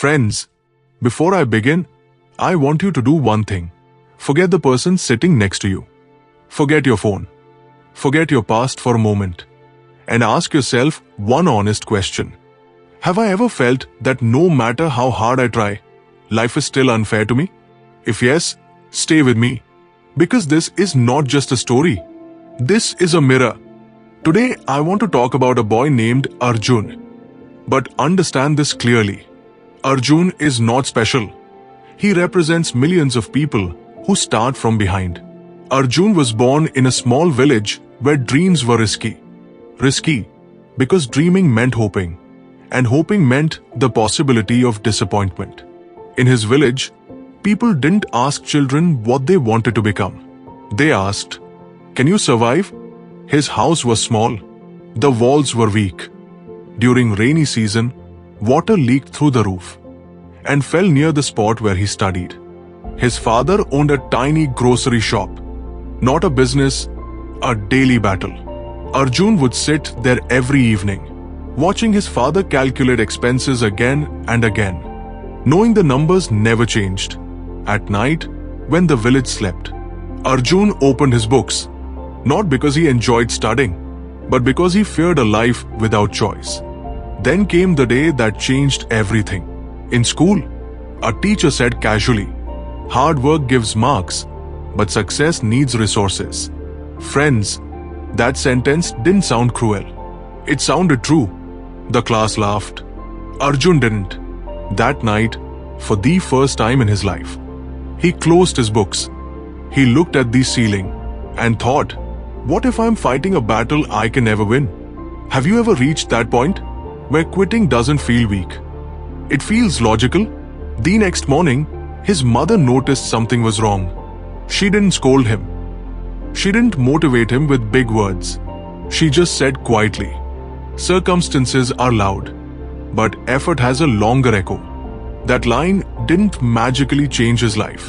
Friends, before I begin, I want you to do one thing. Forget the person sitting next to you. Forget your phone. Forget your past for a moment. And ask yourself one honest question. Have I ever felt that no matter how hard I try, life is still unfair to me? If yes, stay with me. Because this is not just a story. This is a mirror. Today, I want to talk about a boy named Arjun. But understand this clearly. Arjun is not special. He represents millions of people who start from behind. Arjun was born in a small village where dreams were risky. Risky because dreaming meant hoping, and hoping meant the possibility of disappointment. In his village, people didn't ask children what they wanted to become. They asked, "Can you survive?" His house was small. The walls were weak. During rainy season, water leaked through the roof and fell near the spot where he studied. His father owned a tiny grocery shop. Not a business, a daily battle. Arjun would sit there every evening, watching his father calculate expenses again and again, knowing the numbers never changed. At night, when the village slept, Arjun opened his books, not because he enjoyed studying, but because he feared a life without choice. Then came the day that changed everything. In school, a teacher said casually, "Hard work gives marks, but success needs resources." Friends, that sentence didn't sound cruel. It sounded true. The class laughed. Arjun didn't. That night, for the first time in his life, he closed his books. He looked at the ceiling and thought, what if I'm fighting a battle I can never win? Have you ever reached that point where quitting doesn't feel weak? It feels logical. The next morning, his mother noticed something was wrong. She didn't scold him. She didn't motivate him with big words. She just said quietly, "Circumstances are loud, but effort has a longer echo." That line didn't magically change his life,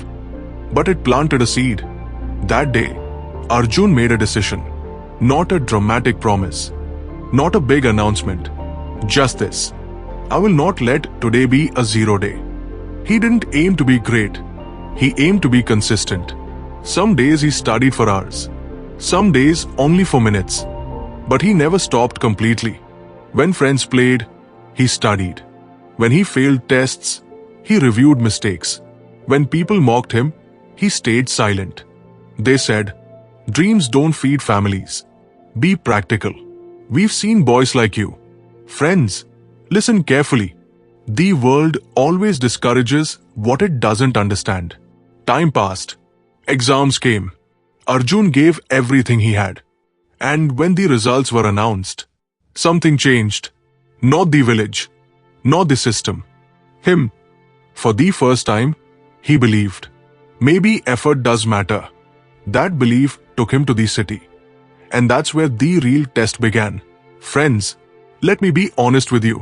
but it planted a seed. That day, Arjun made a decision. Not a dramatic promise, not a big announcement. Just this: I will not let today be a zero day. He didn't aim to be great. He aimed to be consistent. Some days he studied for hours. Some days only for minutes. But he never stopped completely. When friends played, he studied. When he failed tests, he reviewed mistakes. When people mocked him, he stayed silent. They said, "Dreams don't feed families. Be practical." We've seen boys like you. Friends, listen carefully. The world always discourages what it doesn't understand. Time passed. Exams came. Arjun gave everything he had. And when the results were announced, something changed. Not the village, not the system. Him. For the first time, he believed. Maybe effort does matter. That belief took him to the city. And that's where the real test began. Friends, let me be honest with you.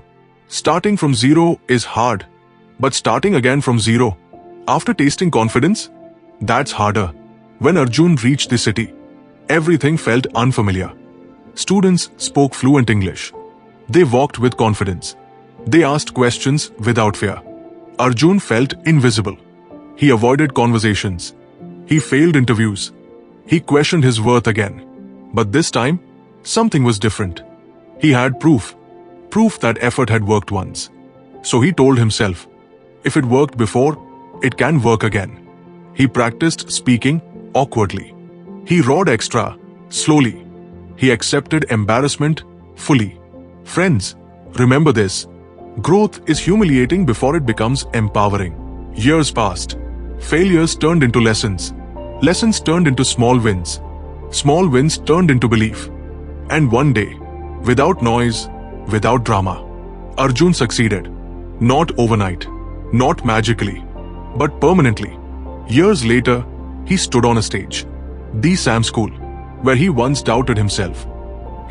Starting from zero is hard. But starting again from zero, after tasting confidence, that's harder. When Arjun reached the city, everything felt unfamiliar. Students spoke fluent English. They walked with confidence. They asked questions without fear. Arjun felt invisible. He avoided conversations. He failed interviews. He questioned his worth again. But this time, something was different. He had proof. Proof that effort had worked once. So he told himself, if it worked before, it can work again. He practiced speaking awkwardly. He roared extra, slowly. He accepted embarrassment fully. Friends, remember this. Growth is humiliating before it becomes empowering. Years passed. Failures turned into lessons. Lessons turned into small wins. Small wins turned into belief. And one day, without noise, without drama, Arjun succeeded. Not overnight, not magically, but permanently. Years later, he stood on a stage, the Sam School, where he once doubted himself.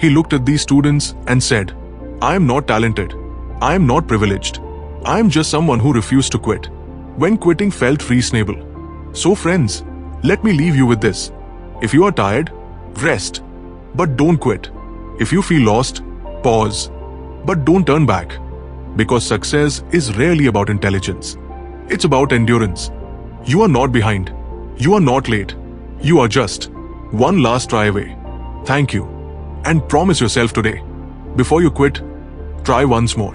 He looked at these students and said, "I am not talented. I am not privileged. I am just someone who refused to quit when quitting felt reasonable." So friends, let me leave you with this. If you are tired, rest, but don't quit. If you feel lost, pause, but don't turn back. Because success is rarely about intelligence. It's about endurance. You are not behind. You are not late. You are just one last try away. Thank you. And promise yourself today, before you quit, try once more.